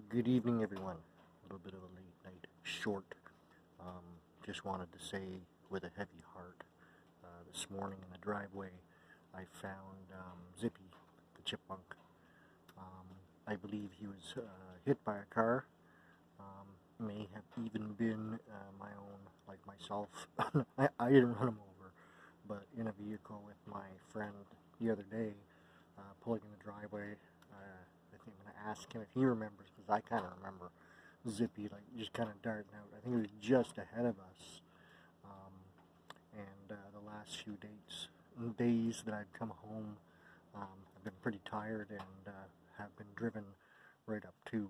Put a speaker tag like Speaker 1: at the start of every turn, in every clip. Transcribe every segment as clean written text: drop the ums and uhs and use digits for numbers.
Speaker 1: Good evening, everyone. A little bit of a late night short. Just wanted to say with a heavy heart, this morning in the driveway, I found Zippy, the chipmunk. I believe he was hit by a car. May have even been my own, like myself. I didn't run him over, but in a vehicle with my friend the other day, pulling in the driveway. I think I'm going to ask him if he remembers, because I kind of remember Zippy, like, just kind of darting out. I think it was just ahead of us. And the last few days that I've come home, I've been pretty tired and have been driven right up to,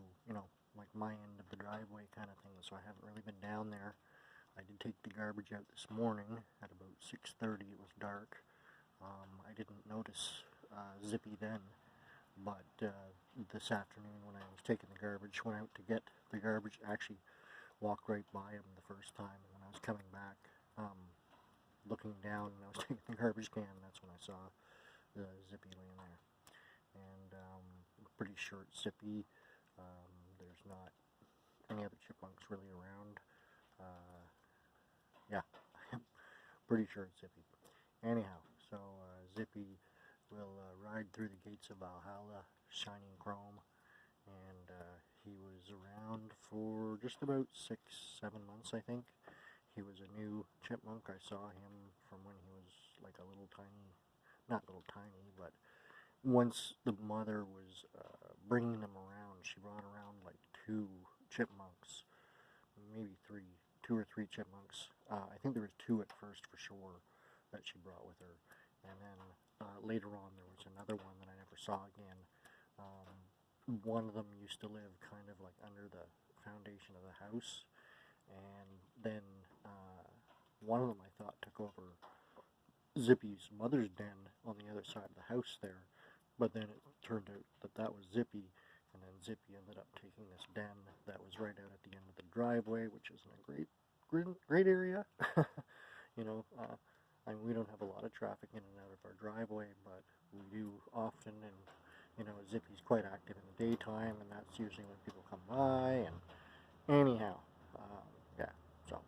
Speaker 1: like my end of the driveway kind of thing, so I haven't really been down there. I did take the garbage out this morning at about 6:30. It was dark. I didn't notice Zippy then, but this afternoon when I was taking the garbage, went out to get the garbage, actually walked right by him the first time, and when I was coming back, looking down and I was taking the garbage can, that's when I saw the Zippy laying there. And I'm pretty sure it's Zippy. There's not any other chipmunks really around. Yeah, I'm pretty sure it's Zippy. Anyhow, so Zippy will ride through the gates of Valhalla, shining chrome, and he was around for just about 6-7 months, I think. He was a new chipmunk. I saw him from when he was like a little tiny, not little tiny, but once the mother was bringing them around, she brought around like two chipmunks, maybe two or three chipmunks. I think there was two at first for sure that she brought with her, and then later on there was another one that I never saw again. One of them used to live kind of like under the foundation of the house, and then one of them I thought took over Zippy's mother's den on the other side of the house there, but then it turned out that that was Zippy, and then Zippy ended up taking this den that was right out at the end of the driveway, which isn't a great area. I mean, we don't have a lot of traffic in and out of our driveway, but we do often, and Zippy's quite active in the daytime, and that's usually when people come by. And anyhow, yeah, so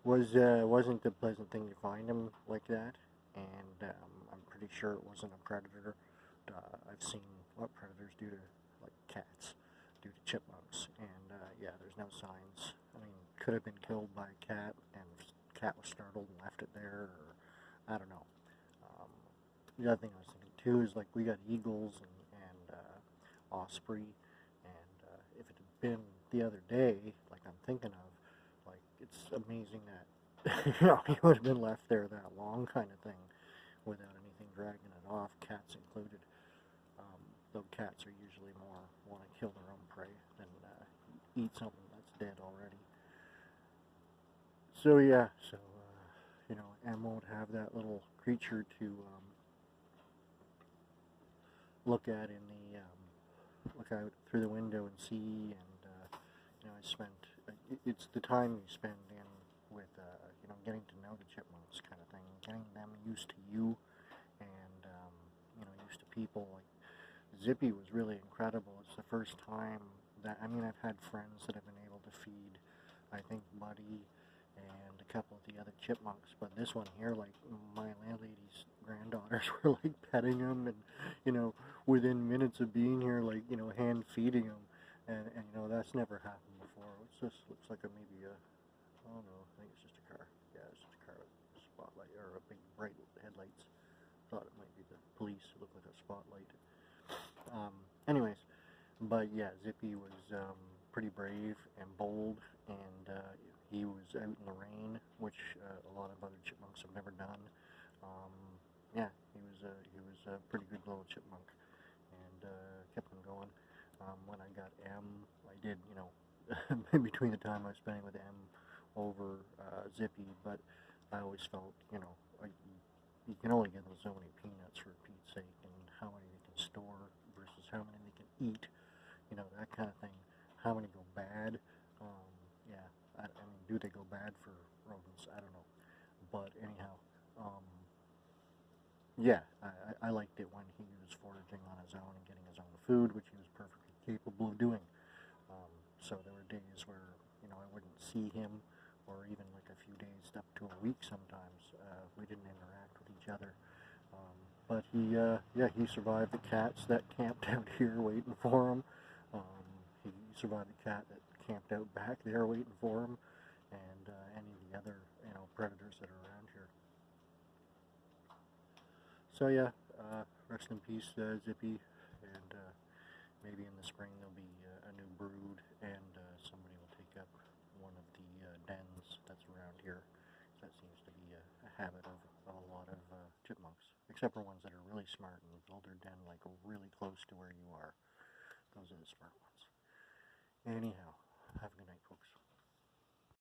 Speaker 1: wasn't a pleasant thing to find him like that, and I'm pretty sure it wasn't a predator. I've seen what predators do to like cats, do to chipmunks, and yeah, there's no signs. I mean, could have been killed by a cat, and the cat was startled and left it there, or I don't know. The other thing I was thinking too is like we got eagles and osprey, and if it had been the other day, like I'm thinking of, like it's amazing that he would have been left there that long, kind of thing, without anything dragging it off, cats included. Though cats are usually more want to kill their own prey than eat something that's dead already. So yeah, so M won't have that little creature to look at in the look out through the window and see, and I spent it's the time you spend in with getting to know the chipmunks, kind of thing, getting them used to you, and used to people. Like Zippy was really incredible. It's the first time that I've had friends that have been able to feed, I think, Buddy and a couple of the other chipmunks, but this one here, like my landlady's granddaughters were like petting him, and within minutes of being here, like hand feeding him, and that's never happened before. It just looks like maybe a, oh no, I think it's just a car. Yeah, it's just a car with a spotlight or a big bright headlights. Thought it might be the police. It looked like a spotlight. Anyways, but yeah, Zippy was pretty brave and bold, and he was out in the rain, which a lot of other chipmunks have never done. Yeah, he was a pretty good little chipmunk, and kept him going. When I got M, I did in between the time I was spending with M over Zippy, but I always felt like you can only give them so many peanuts, for Pete's sake, and how many they can store versus how many they can eat, that kind of thing. How many go bad? Yeah, I mean, do they go bad for rodents? I don't know. But anyhow, yeah, I liked it when he was foraging on his own and getting his own food, which he was perfectly capable of doing. So there were days where, you know, I wouldn't see him, or even like a few days up to a week sometimes. We didn't interact with each other. But he survived the cats that camped out here waiting for him. He survived the cat that camped out back there waiting for him, and any of the other, you know, predators that are around here. So yeah, rest in peace, Zippy, and maybe in the spring there'll be a new brood, and somebody will take up one of the dens that's around here. That seems to be a habit of a lot of chipmunks, except for ones that are really smart and build their den like really close to where you are. Those are the smart ones. Anyhow, have a good night, folks.